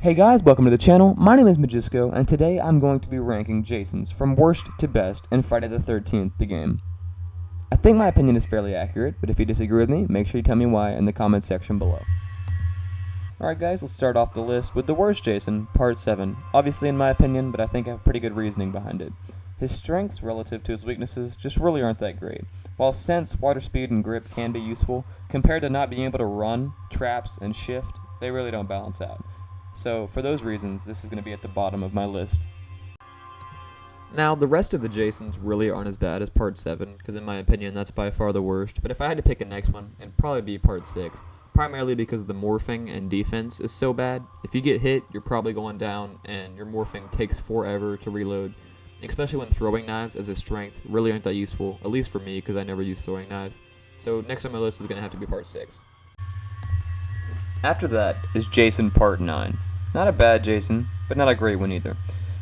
Hey guys, welcome to the channel. My name is Majisco, and today I'm going to be ranking Jasons from worst to best in Friday the 13th, the game. I think my opinion is fairly accurate, but if you disagree with me, make sure you tell me why in the comments section below. Alright guys, let's start off the list with the worst Jason, Part 7. Obviously in my opinion, but I think I have pretty good reasoning behind it. His strengths relative to his weaknesses just really aren't that great. While sense, water speed, and grip can be useful, compared to not being able to run, traps, and shift, they really don't balance out. So, for those reasons, this is going to be at the bottom of my list. Now, the rest of the Jasons really aren't as bad as Part 7, because in my opinion, that's by far the worst. But if I had to pick a next one, it'd probably be Part 6, primarily because the morphing and defense is so bad. If you get hit, you're probably going down, and your morphing takes forever to reload, especially when throwing knives as a strength really aren't that useful, at least for me, because I never use throwing knives. So, next on my list is going to have to be Part 6. After that is Jason Part 9. Not a bad Jason, but not a great one either.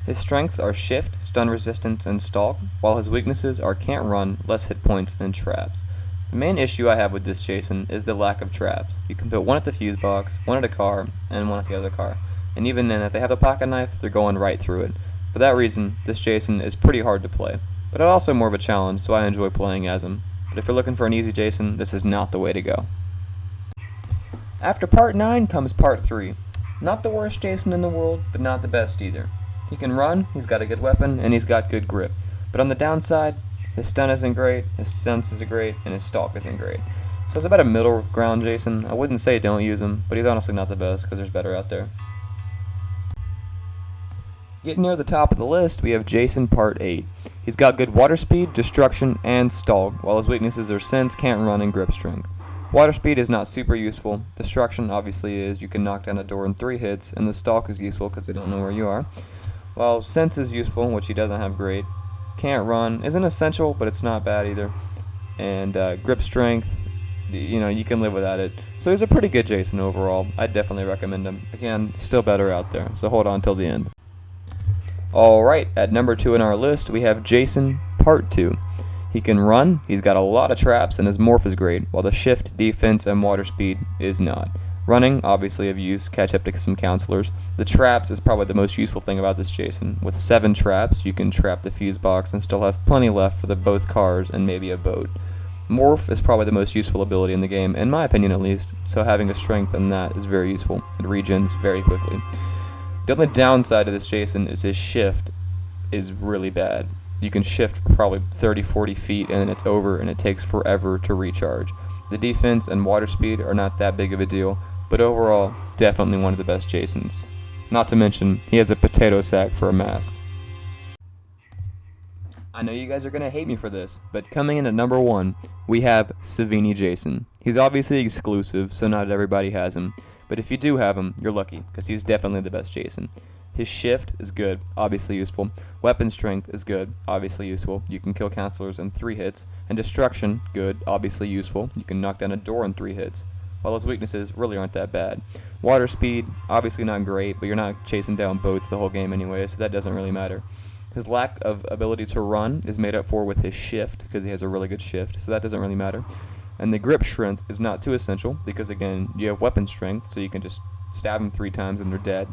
His strengths are shift, stun resistance, and stalk, while his weaknesses are can't run, less hit points, and traps. The main issue I have with this Jason is the lack of traps. You can put one at the fuse box, one at a car, and one at the other car. And even then, if they have a pocket knife, they're going right through it. For that reason, this Jason is pretty hard to play, but it's also more of a challenge, so I enjoy playing as him. But if you're looking for an easy Jason, this is not the way to go. After Part 9 comes Part 3. Not the worst Jason in the world, but not the best either. He can run, he's got a good weapon, and he's got good grip. But on the downside, his stun isn't great, his sense isn't great, and his stalk isn't great. So it's about a middle ground Jason. I wouldn't say don't use him, but he's honestly not the best, because there's better out there. Getting near the top of the list, we have Jason Part 8. He's got good water speed, destruction, and stalk, while his weaknesses are sense, can't run, and grip strength. Water speed is not super useful. Destruction obviously is. You can knock down a door in 3 hits, and the stalk is useful because they don't know where you are. While sense is useful, which he doesn't have great. Can't run isn't essential, but it's not bad either. And grip strength, you can live without it. So he's a pretty good Jason overall. I'd definitely recommend him. Again, still better out there, so hold on till the end. Alright, at number 2 in our list, we have Jason Part 2. He can run, he's got a lot of traps, and his morph is great, while the shift, defense, and water speed is not. Running, obviously of use, catch up to some counselors. The traps is probably the most useful thing about this Jason. With 7 traps, you can trap the fuse box and still have plenty left for both cars and maybe a boat. Morph is probably the most useful ability in the game, in my opinion at least, so having a strength in that is very useful. It regens very quickly. The only downside of this Jason is his shift is really bad. You can shift probably 30-40 feet and then it's over and it takes forever to recharge. The defense and water speed are not that big of a deal, but overall, definitely one of the best Jasons. Not to mention, he has a potato sack for a mask. I know you guys are going to hate me for this, but coming in at number 1, we have Savini Jason. He's obviously exclusive, so not everybody has him, but if you do have him, you're lucky, because he's definitely the best Jason. His shift is good, obviously useful. Weapon strength is good, obviously useful. You can kill counselors in 3 hits. And destruction, good, obviously useful. You can knock down a door in 3 hits. While his weaknesses really aren't that bad. Water speed, obviously not great, but you're not chasing down boats the whole game anyway, so that doesn't really matter. His lack of ability to run is made up for with his shift, because he has a really good shift, so that doesn't really matter. And the grip strength is not too essential, because again, you have weapon strength, so you can just stab him 3 times and they're dead.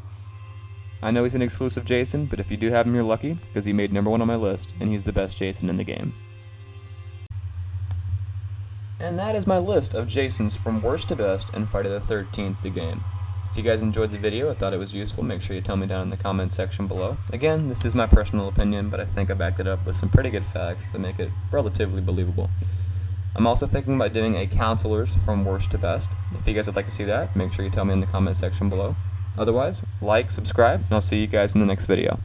I know he's an exclusive Jason, but if you do have him, you're lucky, because he made number 1 on my list, and he's the best Jason in the game. And that is my list of Jasons from worst to best in Friday the 13th, the game. If you guys enjoyed the video, I thought it was useful, make sure you tell me down in the comment section below. Again, this is my personal opinion, but I think I backed it up with some pretty good facts that make it relatively believable. I'm also thinking about doing a counselors from worst to best. If you guys would like to see that, make sure you tell me in the comment section below. Otherwise, like, subscribe, and I'll see you guys in the next video.